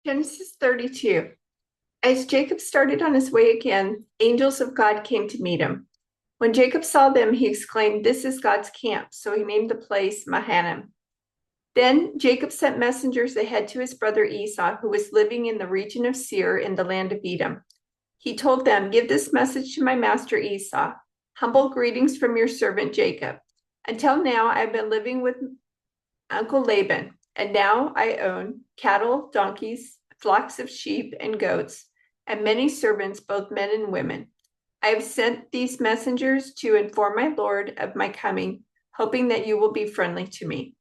Genesis 32. As Jacob started on his way again, angels of God came to meet him. When Jacob saw them, he exclaimed, "This is God's camp." So he named the place Mahanaim. Then Jacob sent messengers ahead to his brother Esau, who was living in the region of Seir in the land of Edom. He told them, "Give this message to my master Esau. Humble greetings from your servant Jacob. Until now, I've been living with Uncle Laban, and now I own cattle, donkeys, flocks of sheep and goats, and many servants, both men and women. I have sent these messengers to inform my lord of my coming, hoping that you will be friendly to me."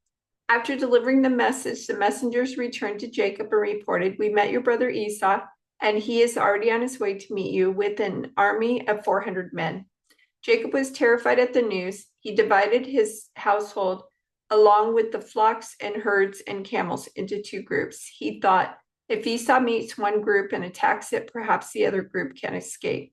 After delivering the message, the messengers returned to Jacob and reported, "We met your brother Esau, and he is already on his way to meet you with an army of 400 men. Jacob was terrified at the news. He divided his household along with the flocks and herds and camels into two groups. He thought, if Esau meets one group and attacks it, perhaps the other group can escape.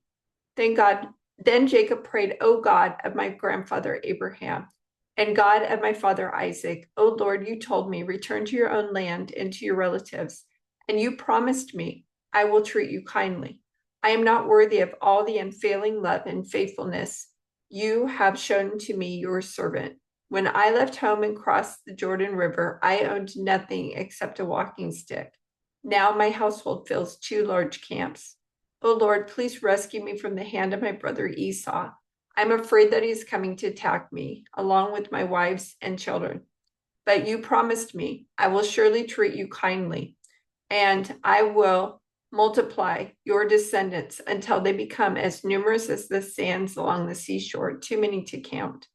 Then Jacob prayed, "O God of my grandfather Abraham and God of my father Isaac, O Lord, you told me, return to your own land and to your relatives, and you promised me, I will treat you kindly. I am not worthy of all the unfailing love and faithfulness you have shown to me, your servant. When I left home and crossed the Jordan River, I owned nothing except a walking stick. Now my household fills two large camps. O Lord, please rescue me from the hand of my brother Esau. I'm afraid that he is coming to attack me, along with my wives and children. But you promised me, I will surely treat you kindly, and I will multiply your descendants until they become as numerous as the sands along the seashore, too many to count."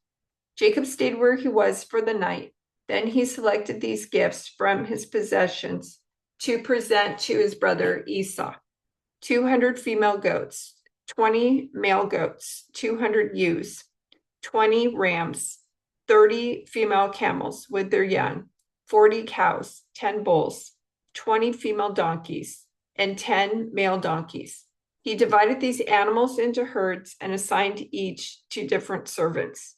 Jacob stayed where he was for the night. Then he selected these gifts from his possessions to present to his brother Esau: 200 female goats, 20 male goats, 200 ewes, 20 rams, 30 female camels with their young, 40 cows, 10 bulls, 20 female donkeys, and 10 male donkeys. He divided these animals into herds and assigned each to different servants.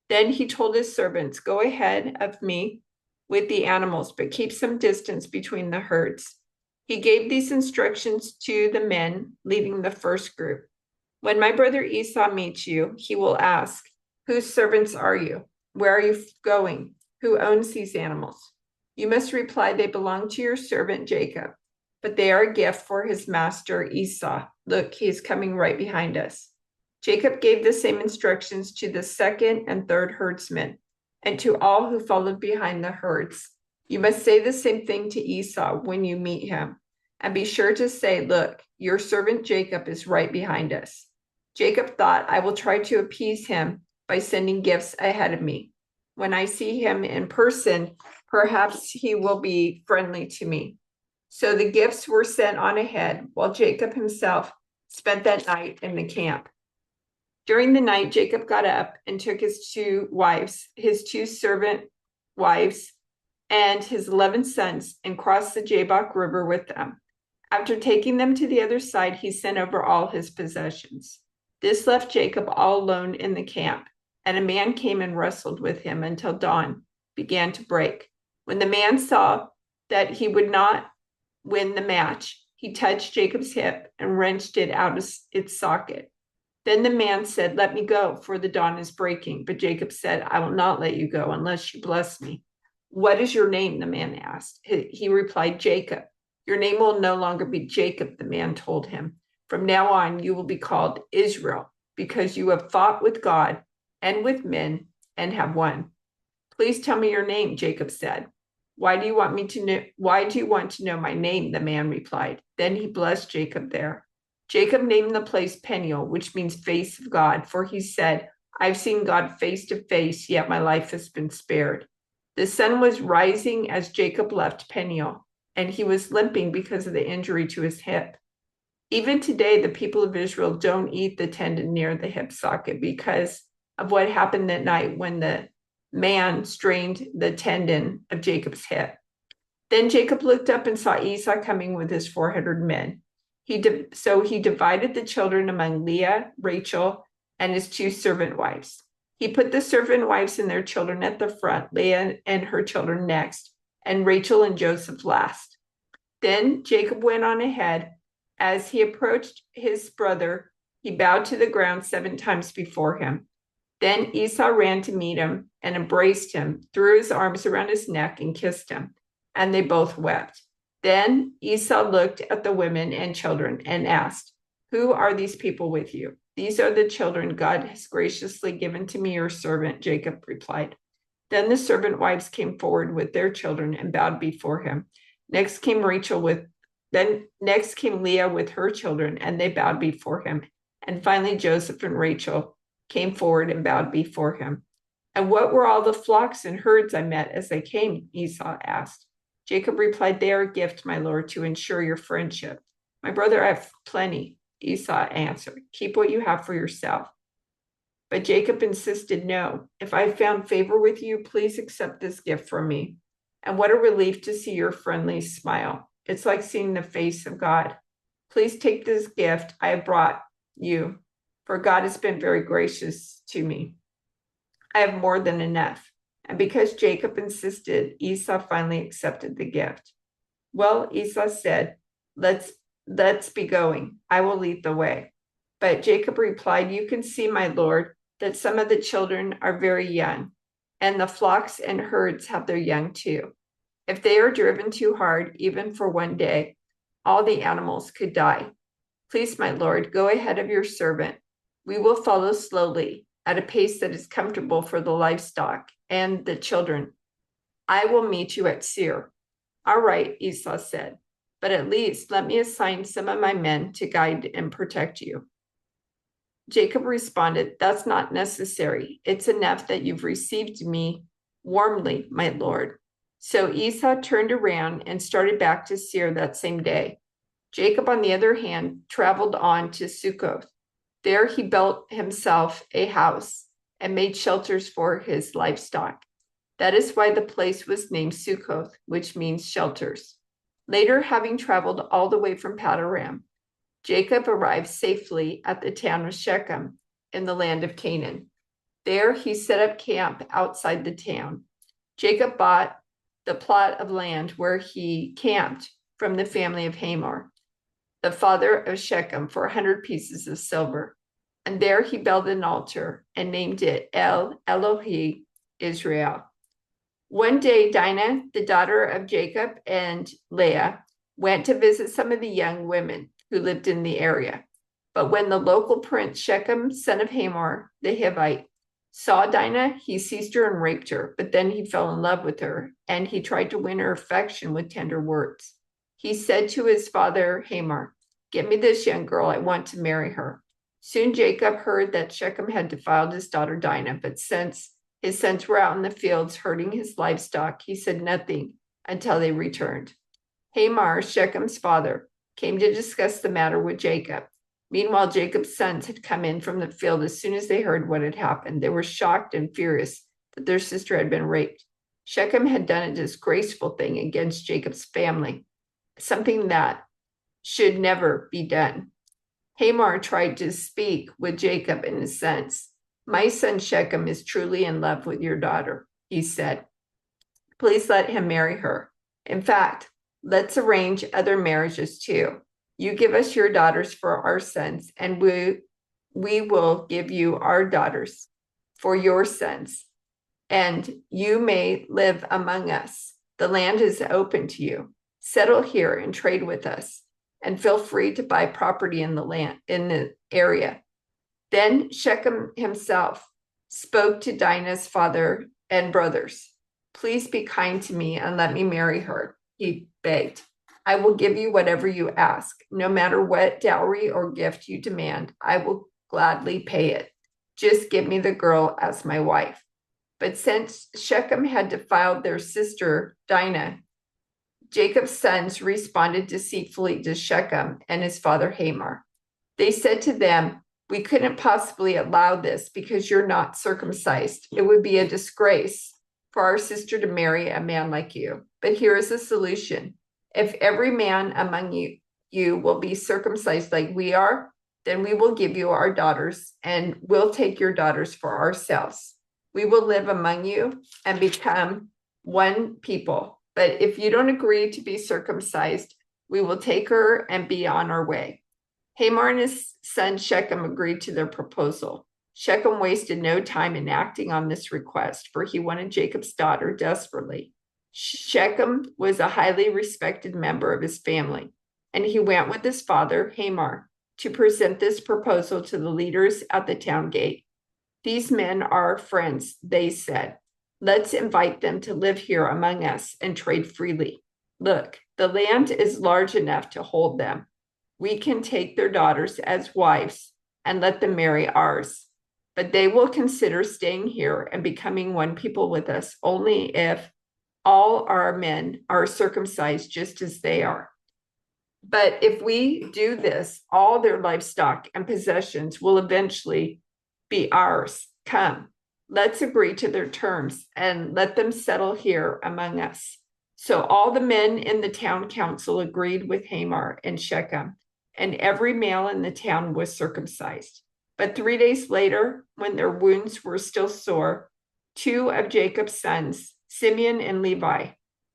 Then he told his servants, "Go ahead of me with the animals, but keep some distance between the herds." He gave these instructions to the men leading the first group. "When my brother Esau meets you, he will ask, 'Whose servants are you? Where are you going? Who owns these animals?' You must reply, 'They belong to your servant Jacob, but they are a gift for his master Esau. Look, he is coming right behind us.'" Jacob gave the same instructions to the second and third herdsmen and to all who followed behind the herds. "You must say the same thing to Esau when you meet him, and be sure to say, 'Look, your servant Jacob is right behind us.'" Jacob thought, "I will try to appease him by sending gifts ahead of me. When I see him in person, perhaps he will be friendly to me." So the gifts were sent on ahead, while Jacob himself spent that night in the camp. During the night, Jacob got up and took his two wives, his two servant wives, and his 11 sons, and crossed the Jabbok River with them. After taking them to the other side, he sent over all his possessions. This left Jacob all alone in the camp, and a man came and wrestled with him until dawn began to break. When the man saw that he would not win the match, he touched Jacob's hip and wrenched it out of its socket. Then the man said, "Let me go, for the dawn is breaking." But Jacob said, "I will not let you go unless you bless me." "What is your name?" the man asked. He replied, "Jacob." "Your name will no longer be Jacob," the man told him. "From now on, you will be called Israel, because you have fought with God and with men and have won." "Please tell me your name," Jacob said. Why do you want to know my name?" the man replied. Then he blessed Jacob there. Jacob named the place Peniel, which means face of God, for he said, "I've seen God face to face, yet my life has been spared." The sun was rising as Jacob left Peniel, and he was limping because of the injury to his hip. Even today, the people of Israel don't eat the tendon near the hip socket because of what happened that night when the man strained the tendon of Jacob's hip. Then Jacob looked up and saw Esau coming with his 400 men. So he divided the children among Leah, Rachel, and his two servant wives. He put the servant wives and their children at the front, Leah and her children next, and Rachel and Joseph last. Then Jacob went on ahead. As he approached his brother, he bowed to the ground 7 times before him. Then Esau ran to meet him and embraced him, threw his arms around his neck and kissed him, and they both wept. Then Esau looked at the women and children and asked, "Who are these people with you?" "These are the children God has graciously given to me, your servant," Jacob replied. Then the servant wives came forward with their children and bowed before him. Next came Leah with her children, and they bowed before him. And finally Joseph and Rachel came forward and bowed before him. "And what were all the flocks and herds I met as I came?" Esau asked. Jacob replied, "They are a gift, my lord, to ensure your friendship." "My brother, I have plenty," Esau answered. "Keep what you have for yourself." But Jacob insisted, "No, if I found favor with you, please accept this gift from me. And what a relief to see your friendly smile. It's like seeing the face of God. Please take this gift I have brought you, for God has been very gracious to me. I have more than enough." And because Jacob insisted, Esau finally accepted the gift. "Well," Esau said, let's be going. I will lead the way." But Jacob replied, "You can see, my lord, that some of the children are very young, and the flocks and herds have their young too. If they are driven too hard, even for one day, all the animals could die. Please, my lord, go ahead of your servant. We will follow slowly, at a pace that is comfortable for the livestock and the children. I will meet you at Seir." "All right," Esau said, "but at least let me assign some of my men to guide and protect you." Jacob responded, "That's not necessary. It's enough that you've received me warmly, my lord." So Esau turned around and started back to Seir that same day. Jacob, on the other hand, traveled on to Succoth. There he built himself a house and made shelters for his livestock. That is why the place was named Succoth, which means shelters. Later, having traveled all the way from Padan-aram, Jacob arrived safely at the town of Shechem in the land of Canaan. There he set up camp outside the town. Jacob bought the plot of land where he camped from the family of Hamor, the father of Shechem, for 100 pieces of silver. And there he built an altar and named it El Elohe Israel. One day, Dinah, the daughter of Jacob and Leah, went to visit some of the young women who lived in the area. But when the local prince, Shechem, son of Hamor, the Hivite, saw Dinah, he seized her and raped her. But then he fell in love with her, and he tried to win her affection with tender words. He said to his father Hamor, "Get me this young girl, I want to marry her." Soon Jacob heard that Shechem had defiled his daughter Dinah, but since his sons were out in the fields herding his livestock, he said nothing until they returned. Hamor, Shechem's father, came to discuss the matter with Jacob. Meanwhile, Jacob's sons had come in from the field as soon as they heard what had happened. They were shocked and furious that their sister had been raped. Shechem had done a disgraceful thing against Jacob's family, something that should never be done. Hamor tried to speak with Jacob and his sons. "My son Shechem is truly in love with your daughter," he said. "Please let him marry her. In fact, let's arrange other marriages too. You give us your daughters for our sons, and we will give you our daughters for your sons, and you may live among us. The land is open to you. Settle here and trade with us, and feel free to buy property in the area." Then Shechem himself spoke to Dinah's father and brothers. "Please be kind to me and let me marry her," he begged. "I will give you whatever you ask. No matter what dowry or gift you demand, I will gladly pay it. Just give me the girl as my wife." But since Shechem had defiled their sister Dinah, Jacob's sons responded deceitfully to Shechem and his father Hamor. They said to them, "We couldn't possibly allow this because you're not circumcised. It would be a disgrace for our sister to marry a man like you. But here is a solution. If every man among you will be circumcised like we are, then we will give you our daughters and we'll take your daughters for ourselves. We will live among you and become one people. But if you don't agree to be circumcised, We will take her and be on our way. Hamor and his son Shechem agreed to their proposal. Shechem wasted no time in acting on this request, for he wanted Jacob's daughter desperately. Shechem was a highly respected member of his family, and he went with his father, Hamor, to present this proposal to the leaders at the town gate. These men are our friends, they said. Let's invite them to live here among us and trade freely. Look, the land is large enough to hold them. We can take their daughters as wives and let them marry ours. But they will consider staying here and becoming one people with us only if all our men are circumcised just as they are. But if we do this, all their livestock and possessions will eventually be ours. Come, let's agree to their terms and let them settle here among us. So all the men in the town council agreed with Hamor and Shechem, and every male in the town was circumcised. But 3 days later, when their wounds were still sore, 2 of Jacob's sons, Simeon and Levi,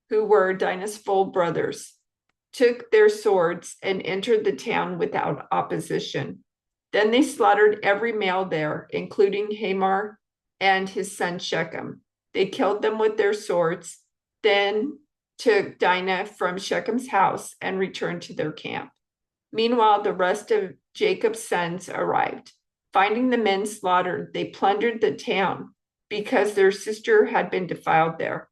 who were Dinah's full brothers, took their swords and entered the town without opposition. Then they slaughtered every male there, including Hamor and his son Shechem. They killed them with their swords, then took Dinah from Shechem's house and returned to their camp. Meanwhile, the rest of Jacob's sons arrived. Finding the men slaughtered, they plundered the town because their sister had been defiled there.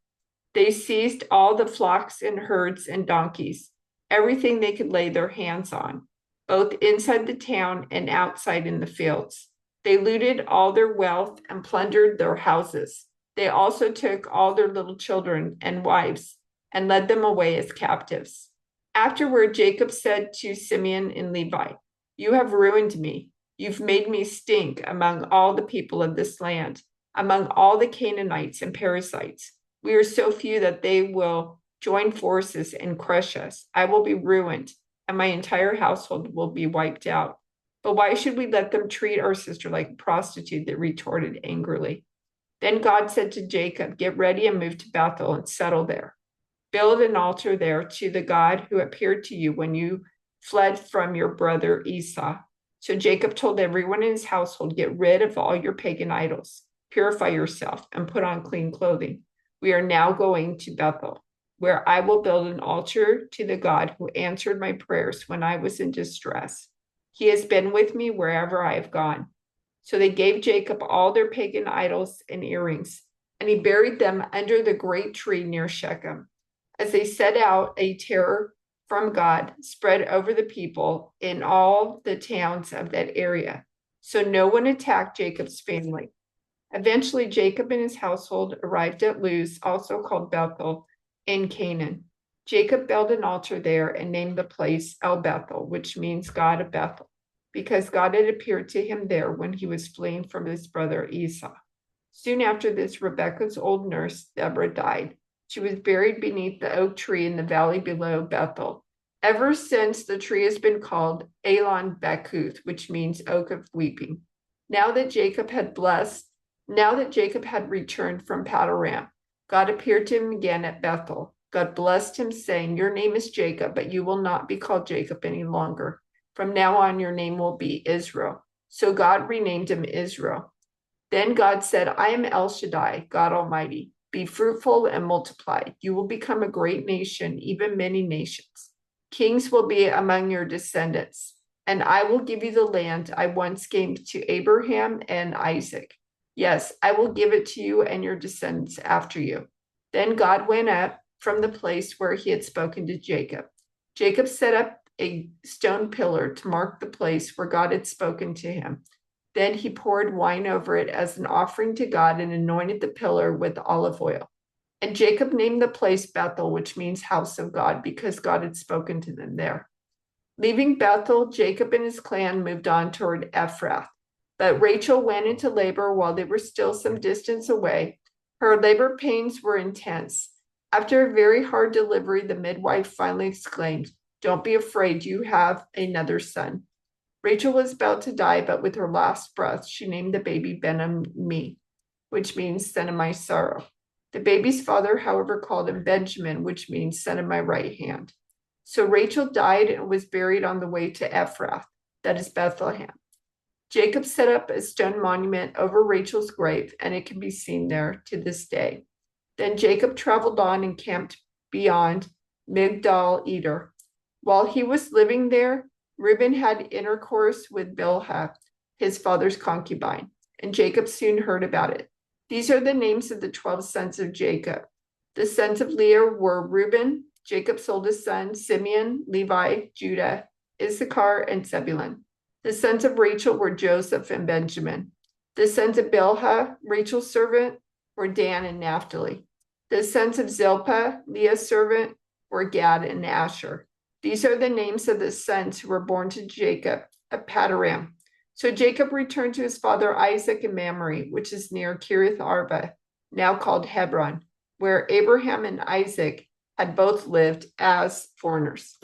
They seized all the flocks and herds and donkeys, everything they could lay their hands on, both inside the town and outside in the fields. They looted all their wealth and plundered their houses. They also took all their little children and wives and led them away as captives. Afterward, Jacob said to Simeon and Levi, "You have ruined me. You've made me stink among all the people of this land, among all the Canaanites and Perizzites. We are so few that they will join forces and crush us. I will be ruined, and my entire household will be wiped out. But why should we let them treat our sister like a prostitute?" They retorted angrily. Then God said to Jacob, "Get ready and move to Bethel and settle there. Build an altar there to the God who appeared to you when you fled from your brother Esau." So Jacob told everyone in his household, "Get rid of all your pagan idols, purify yourself, and put on clean clothing. We are now going to Bethel, where I will build an altar to the God who answered my prayers when I was in distress. He has been with me wherever I have gone." So they gave Jacob all their pagan idols and earrings, and he buried them under the great tree near Shechem. As they set out, a terror from God spread over the people in all the towns of that area. So no one attacked Jacob's family. Eventually, Jacob and his household arrived at Luz, also called Bethel, in Canaan. Jacob built an altar there and named the place El Bethel, which means God of Bethel, because God had appeared to him there when he was fleeing from his brother Esau. Soon after this, Rebekah's old nurse, Deborah, died. She was buried beneath the oak tree in the valley below Bethel. Ever since, the tree has been called Elon Bakuth, which means oak of weeping. Now that Jacob had returned from Padoram, God appeared to him again at Bethel. God blessed him, saying, "Your name is Jacob, but you will not be called Jacob any longer. From now on, your name will be Israel." So God renamed him Israel. Then God said, "I am El Shaddai, God Almighty. Be fruitful and multiply. You will become a great nation, even many nations. Kings will be among your descendants, and I will give you the land I once gave to Abraham and Isaac. Yes, I will give it to you and your descendants after you." Then God went up from the place where he had spoken to Jacob. Jacob set up a stone pillar to mark the place where God had spoken to him. Then he poured wine over it as an offering to God and anointed the pillar with olive oil. And Jacob named the place Bethel, which means house of God, because God had spoken to them there. Leaving Bethel, Jacob and his clan moved on toward Ephrath. But Rachel went into labor while they were still some distance away. Her labor pains were intense. After a very hard delivery, the midwife finally exclaimed, "Don't be afraid, you have another son." Rachel was about to die, but with her last breath, she named the baby Ben-Ammi, which means son of my sorrow. The baby's father, however, called him Benjamin, which means son of my right hand. So Rachel died and was buried on the way to Ephrath, that is Bethlehem. Jacob set up a stone monument over Rachel's grave, and it can be seen there to this day. Then Jacob traveled on and camped beyond Migdal Eder. While he was living there, Reuben had intercourse with Bilhah, his father's concubine, and Jacob soon heard about it. These are the names of the 12 sons of Jacob. The sons of Leah were Reuben, Jacob's oldest son, Simeon, Levi, Judah, Issachar, and Zebulun. The sons of Rachel were Joseph and Benjamin. The sons of Bilhah, Rachel's servant, were Dan and Naphtali. The sons of Zilpah, Leah's servant, were Gad and Asher. These are the names of the sons who were born to Jacob at Padan. So Jacob returned to his father Isaac in Mamre, which is near Kiriath Arba, now called Hebron, where Abraham and Isaac had both lived as foreigners.